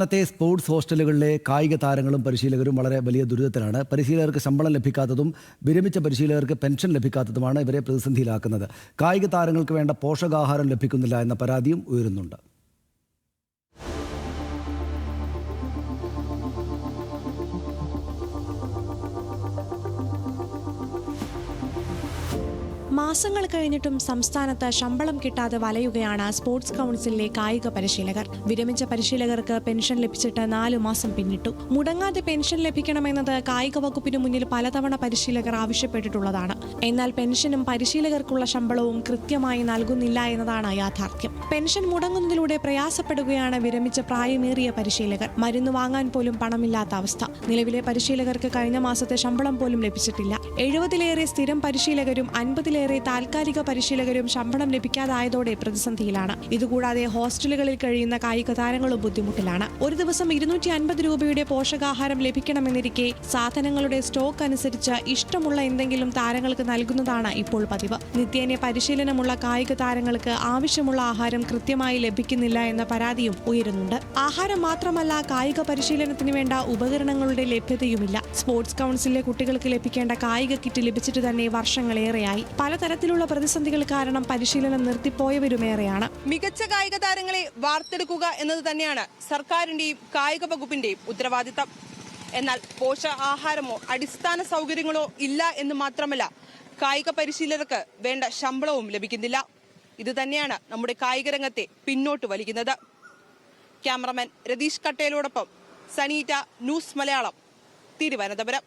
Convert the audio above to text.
ഇന്നത്തെ സ്പോർട്സ് ഹോസ്റ്റലുകളിലെ കായിക താരങ്ങളും പരിശീലകരും വളരെ വലിയ ദുരിതത്തിലാണ്. പരിശീലകർക്ക് ശമ്പളം ലഭിക്കാത്തതും വിരമിച്ച പരിശീലകർക്ക് പെൻഷൻ ലഭിക്കാത്തതുമാണ് ഇവരെ പ്രതിസന്ധിയിലാക്കുന്നത്. കായിക താരങ്ങൾക്ക് വേണ്ട പോഷകാഹാരം ലഭിക്കുന്നില്ല എന്ന പരാതിയും ഉയരുന്നുണ്ട്. മാസങ്ങൾ കഴിഞ്ഞിട്ടും സംസ്ഥാനത്ത് ശമ്പളം കിട്ടാതെ വലയുകയാണ് സ്പോർട്സ് കൗൺസിലിലെ കായിക പരിശീലകർ. വിരമിച്ച പരിശീലകർക്ക് പെൻഷൻ ലഭിച്ചിട്ട് 4 മാസം പിന്നിട്ടു. മുടങ്ങാതെ പെൻഷൻ ലഭിക്കണമെന്നത് കായിക വകുപ്പിന് മുന്നിൽ പലതവണ പരിശീലകർ ആവശ്യപ്പെട്ടിട്ടുള്ളതാണ്. എന്നാൽ പെൻഷനും പരിശീലകർക്കുള്ള ശമ്പളവും കൃത്യമായി നൽകുന്നില്ല എന്നതാണ് യാഥാർത്ഥ്യം. പെൻഷൻ മുടങ്ങുന്നതിലൂടെ പ്രയാസപ്പെടുകയാണ് വിരമിച്ച പ്രായമേറിയ പരിശീലകർ. മരുന്ന് വാങ്ങാൻ പോലും പണമില്ലാത്ത അവസ്ഥ. നിലവിലെ പരിശീലകർക്ക് കഴിഞ്ഞ മാസത്തെ ശമ്പളം പോലും ലഭിച്ചിട്ടില്ല. 70-ലേറെ സ്ഥിരം പരിശീലകരും 50-ലേറെ താൽക്കാലിക പരിശീലകരും ശമ്പളം ലഭിക്കാതായതോടെ പ്രതിസന്ധിയിലാണ്. ഇതുകൂടാതെ ഹോസ്റ്റലുകളിൽ കഴിയുന്ന കായിക താരങ്ങളും ബുദ്ധിമുട്ടിലാണ്. ഒരു ദിവസം 250 രൂപയുടെ പോഷകാഹാരം ലഭിക്കണമെന്നിരിക്കെ സാധനങ്ങളുടെ സ്റ്റോക്ക് അനുസരിച്ച് ഇഷ്ടമുള്ള എന്തെങ്കിലും താരങ്ങൾക്ക് നൽകുന്നതാണ് ഇപ്പോൾ പതിവ്. നിത്യേന പരിശീലനമുള്ള കായിക താരങ്ങൾക്ക് ആവശ്യമുള്ള ആഹാരം കൃത്യമായി ലഭിക്കുന്നില്ല എന്ന പരാതിയും ഉയരുന്നുണ്ട്. ആഹാരം മാത്രമല്ല, കായിക പരിശീലനത്തിന് വേണ്ട ഉപകരണങ്ങളുടെ ലഭ്യതയുമില്ല. സ്പോർട്സ് കൗൺസിലിലെ കുട്ടികൾക്ക് ലഭിക്കേണ്ട കായിക കിറ്റ് ലഭിച്ചിട്ട് തന്നെ വർഷങ്ങളേറെയായി. പലതരത്തിലുള്ള പ്രതിസന്ധികൾ കാരണം പരിശീലനം നിർത്തിപ്പോയവരുമേറെയാണ്. മികച്ച കായിക താരങ്ങളെ വാർത്തെടുക്കുക എന്നത് തന്നെയാണ് സർക്കാരിന്റെയും കായിക വകുപ്പിന്റെയും ഉത്തരവാദിത്തം. എന്നാൽ പോഷകാഹാരമോ അടിസ്ഥാന സൗകര്യങ്ങളോ ഇല്ല എന്ന് മാത്രമല്ല, കായിക പരിശീലകർക്ക് വേണ്ട ശമ്പളവും ലഭിക്കുന്നില്ല. ഇത് തന്നെയാണ് നമ്മുടെ കായിക രംഗത്തെ പിന്നോട്ട് വലിക്കുന്നത്. ക്യാമറമാൻ രതീഷ് കട്ടേലോടൊപ്പം സനീറ്റ, ന്യൂസ് മലയാളം, തിരുവനന്തപുരം.